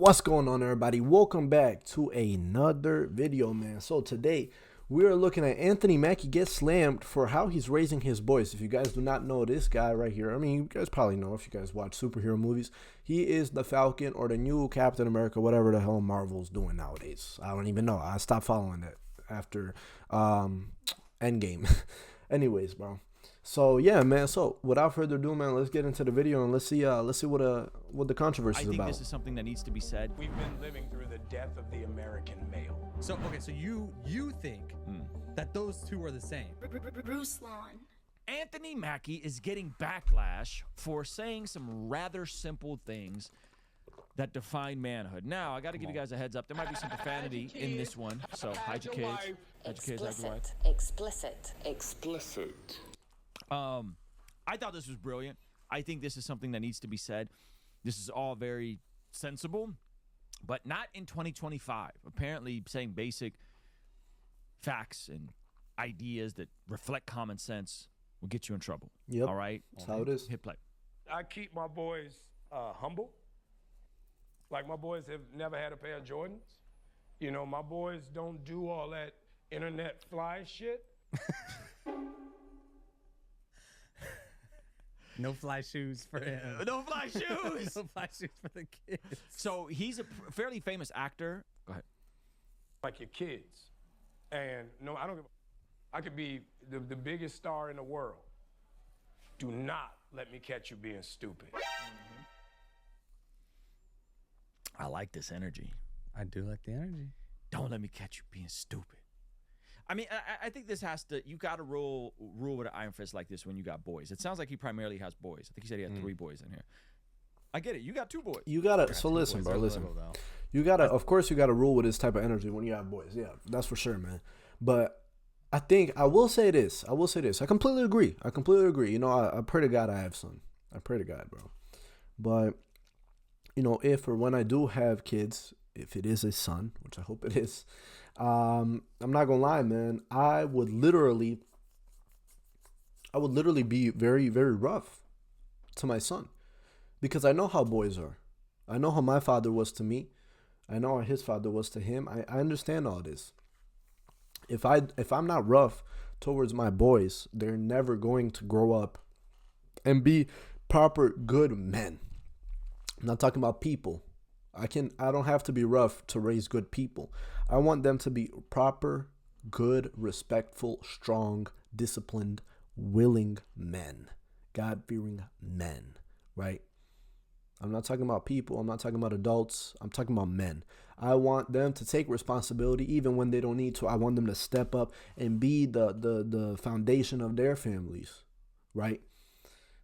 What's going on, everybody? Welcome back to another video, man. So today we are looking at Anthony Mackie get slammed for how he's raising his boys. If you guys do not know this guy right here, I mean, you guys probably know if you guys watch superhero movies. He is the Falcon or the new Captain America, whatever the hell Marvel's doing nowadays. I don't even know. I stopped following that after Endgame. Anyways, bro. So yeah, man. So without further ado, man, let's get into the video and let's see what the controversy is about. I think this is something that needs to be said. We've been living through the death of the American male. So okay, so you think that those two are the same? Bruce Lawn. Anthony Mackie is getting backlash for saying some rather simple things that define manhood. Now, I got to give you guys a heads up. There might be some profanity in this one. So hide your kids. Hide your kids, hide your wife. Explicit. I thought this was brilliant. I think this is something that needs to be said. This is all very sensible, but not in 2025. Apparently, saying basic facts and ideas that reflect common sense will get you in trouble. Yep. All right? That's how it is. Hit play. I keep my boys humble. Like, my boys have never had a pair of Jordans. You know, my boys don't do all that internet fly shit. No fly shoes for him. No fly shoes. No fly shoes for the kids. So he's a fairly famous actor. Go ahead. Like your kids. And no, I don't give a, I could be the biggest star in the world. Do not let me catch you being stupid. I like this energy. I do like the energy. Don't let me catch you being stupid. I mean, I think this has to, you got to rule with an iron fist like this when you got boys. It sounds like he primarily has boys. I think he said he had 3 boys in here. I get it. You got 2 boys. You gotta. So listen, bro. Listen. You gotta. Of course, you gotta rule with this type of energy when you have boys. Yeah, that's for sure, man. But I think I will say this. I completely agree. You know, I pray to God I have son. I pray to God, bro. But you know, if or when I do have kids, if it is a son, which I hope it is, I'm not gonna lie, man. I would literally be very, very rough to my son because I know how boys are. I know how my father was to me. I know how his father was to him. I understand all this. If I'm not rough towards my boys, they're never going to grow up and be proper good men. I'm not talking about people. I don't have to be rough to raise good people. I want them to be proper, good, respectful, strong, disciplined, willing men, God-fearing men, right? I'm not talking about people. I'm not talking about adults. I'm talking about men. I want them to take responsibility even when they don't need to. I want them to step up and be the foundation of their families, right?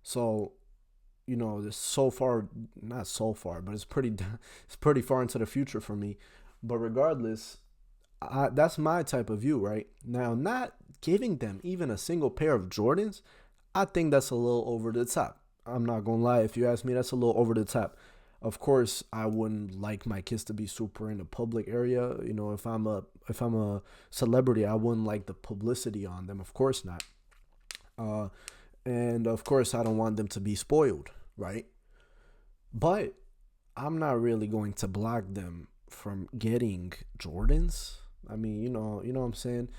So, you know, this not so far, but it's pretty far into the future for me. But regardless, that's my type of view, right? Now, not giving them even a single pair of Jordans, I think that's a little over the top. I'm not gonna lie. If you ask me, that's a little over the top. Of course, I wouldn't like my kids to be super in the public area. You know, if I'm a celebrity, I wouldn't like the publicity on them. Of course not. And of course, I don't want them to be spoiled, right? But I'm not really going to block them from getting Jordans. I mean, you know what I'm saying?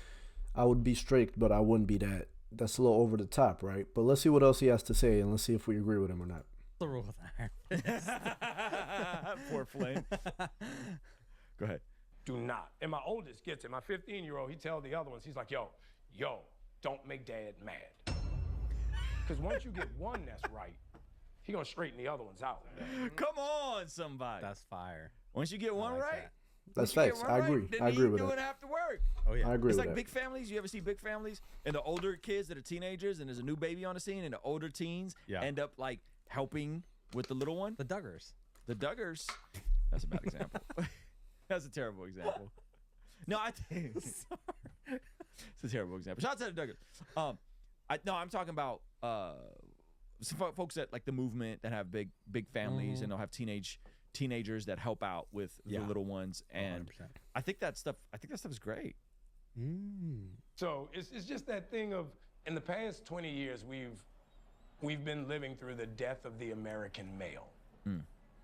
I would be strict, but I wouldn't be that. That's a little over the top, right? But let's see what else he has to say, and let's see if we agree with him or not. The rule with iron. Poor Flame. Go ahead. Do not. And my oldest gets it. My 15-year-old, he tells the other ones, he's like, yo, don't make dad mad. Because once you get one that's right, he gonna straighten the other ones out. Come on, somebody. That's fire. Once you get one like right, that. That's facts. I agree. I agree with it. that. Doing have to work. Oh yeah. I agree It's with like that. big families. You ever see big families and the older kids that are teenagers and there's a new baby on the scene and the older teens end up like helping with the little one? The Duggars. The Duggars. That's a bad example. That's a terrible example. No, I think it's a terrible example. Shout out to the Duggars. I'm talking about some folks that like the movement that have big families and they'll have teenagers that help out with the little ones, and 100%. I think that stuff is great. So it's just that thing of, in the past 20 years, we've been living through the death of the American male.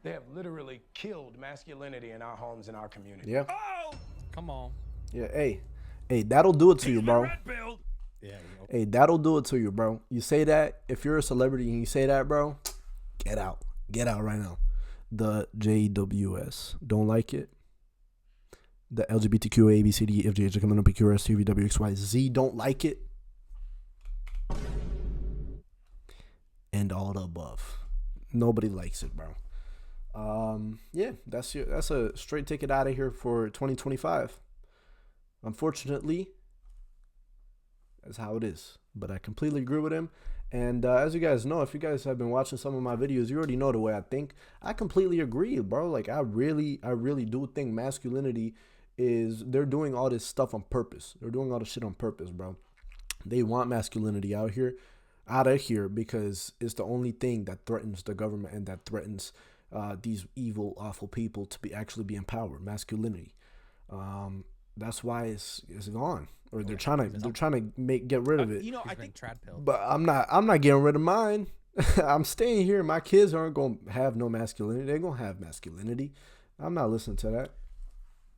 They have literally killed masculinity in our homes and our community. Yeah. Oh, Come on. Yeah. Hey, that'll do it to you, bro. red pill. Yeah. You know. Hey, that'll do it to you, bro. You say that, if you're a celebrity and you say that, bro, get out. Get out right now. The JWS. Don't like it. The LGBTQ, ABCD, FGH, QRS, TVWXYZ. Don't like it. And all the above. Nobody likes it, bro. Yeah, that's a straight ticket out of here for 2025. Unfortunately, that's how it is. But I completely agree with him. And as you guys know, if you guys have been watching some of my videos, you already know the way I think. I completely agree, bro. Like, I really do think masculinity is, they're doing all this stuff on purpose. They're doing all this shit on purpose, bro. They want masculinity out of here because it's the only thing that threatens the government and that threatens these evil, awful people to actually be empowered. Masculinity. That's why it's gone, or they're trying to get rid of it. You know, He's I been think trad pilled. But I'm not getting rid of mine. I'm staying here. My kids aren't gonna have no masculinity. They're gonna have masculinity. I'm not listening to that.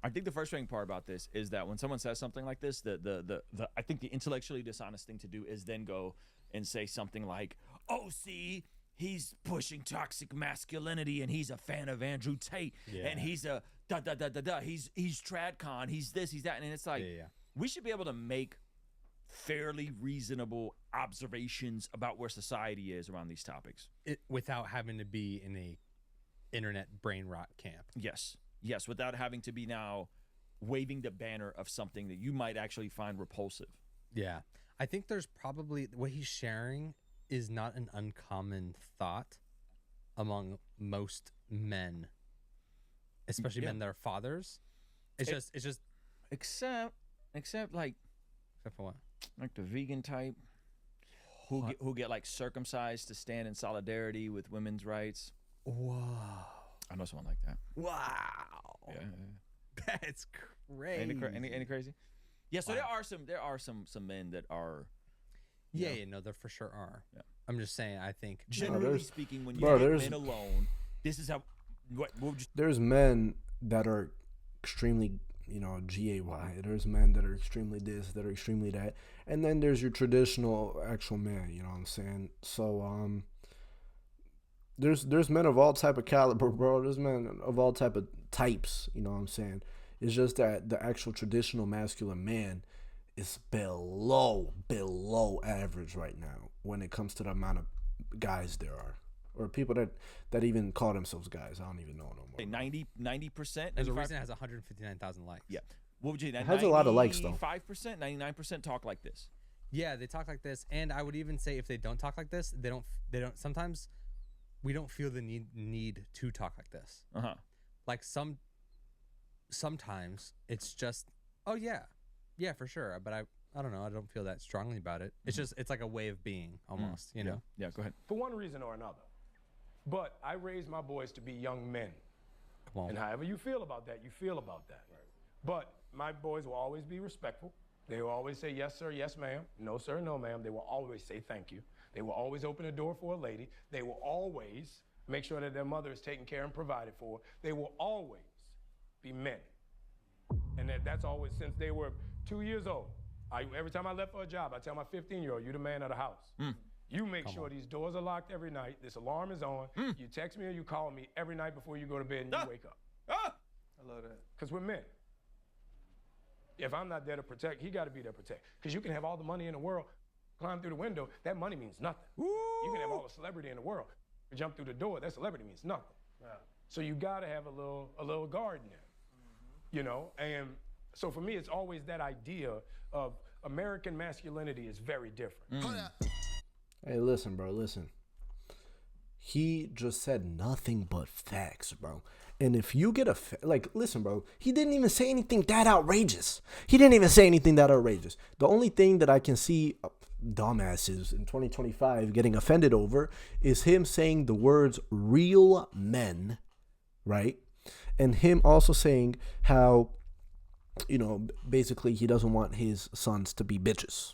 I think the frustrating part about this is that when someone says something like this, the I think the intellectually dishonest thing to do is then go and say something like, "Oh, see, he's pushing toxic masculinity, and he's a fan of Andrew Tate, and he's a da da da da da. He's tradcon. He's this, he's that." And it's like, we should be able to make fairly reasonable observations about where society is around these topics. Without having to be in a internet brain rot camp. Yes, without having to be now waving the banner of something that you might actually find repulsive. Yeah. I think there's probably, what he's sharing is not an uncommon thought among most men, especially men that are fathers. It's just except like for what? Like the vegan type who get like circumcised to stand in solidarity with women's rights. Whoa. I know someone like that. Wow. Yeah. That's crazy. Any crazy? Yeah, so there are some men that are no, there for sure are. Yeah. I'm just saying, I think generally speaking, when you leave men alone, this is how there's men that are extremely, GAY. There's men that are extremely this, that are extremely that. And then there's your traditional actual man, you know what I'm saying? So there's men of all type of caliber, bro. There's men of all type of types, you know what I'm saying? It's just that the actual traditional masculine man is below average right now when it comes to the amount of guys there are, or people that even call themselves guys. I don't even know no more. 90%. There's a reason it has 159,000 likes. Yeah. What would you? It has a lot of likes though. 5%, 99% talk like this. Yeah, they talk like this, and I would even say if they don't talk like this, they don't. Sometimes we don't feel the need to talk like this. Like sometimes it's just, oh yeah, for sure. But I don't know. I don't feel that strongly about it. It's just, it's like a way of being almost, you know? Yeah, go ahead. For one reason or another. But I raised my boys to be young men. Come on. And however you feel about that, you feel about that. Right. But my boys will always be respectful. They will always say, yes, sir, yes, ma'am. No, sir, no, ma'am. They will always say thank you. They will always open a door for a lady. They will always make sure that their mother is taken care and provided for. They will always be men. And that's always since they were 2 years old. Every time I left for a job, I tell my 15-year-old, you're the man of the house. You make sure these doors are locked every night. This alarm is on. You text me or you call me every night before you go to bed and you wake up. I love that. Because we're men. If I'm not there to protect, he got to be there to protect. Because you can have all the money in the world, climb through the window, that money means nothing. You can have all the celebrity in the world, jump through the door, that celebrity means nothing. Yeah. So you got to have a little guard in there, you know? And so for me, it's always that idea of American masculinity is very different. Hey, listen, bro, listen. He just said nothing but facts, bro. And if you get listen, bro, he didn't even say anything that outrageous. The only thing that I can see dumbasses in 2025 getting offended over is him saying the words real men, right? And him also saying how, basically he doesn't want his sons to be bitches,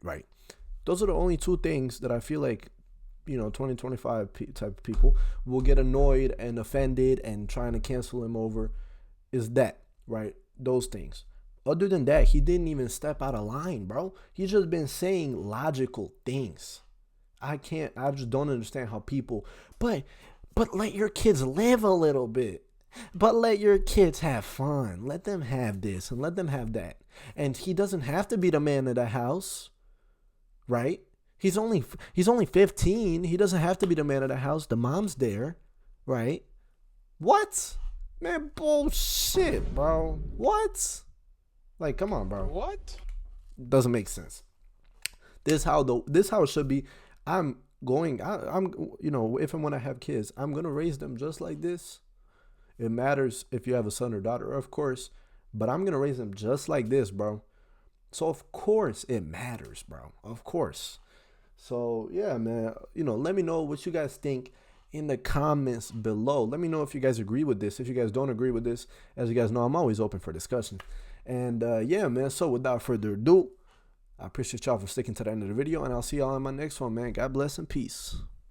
right? Those are the only two things that I feel like 2025 type of people will get annoyed and offended and trying to cancel him over is that, right? Those things. Other than that, he didn't even step out of line, bro. He's just been saying logical things. I just don't understand how people, but let your kids live a little bit. But let your kids have fun. Let them have this and let them have that. And he doesn't have to be the man of the house, right? He's only 15. He doesn't have to be the man of the house. The mom's there, right? What? Man, bullshit, bro. What? Like, come on, bro. What? Doesn't make sense. This how it should be. I'm if and when I have kids, I'm gonna raise them just like this. It matters if you have a son or daughter, of course, but I'm gonna raise them just like this, bro. So of course it matters, bro. Of course. So yeah, man. Let me know what you guys think in the comments below. Let me know if you guys agree with this. If you guys don't agree with this, as you guys know, I'm always open for discussion. And yeah, man. So without further ado, I appreciate y'all for sticking to the end of the video, and I'll see y'all in my next one, man. God bless and peace.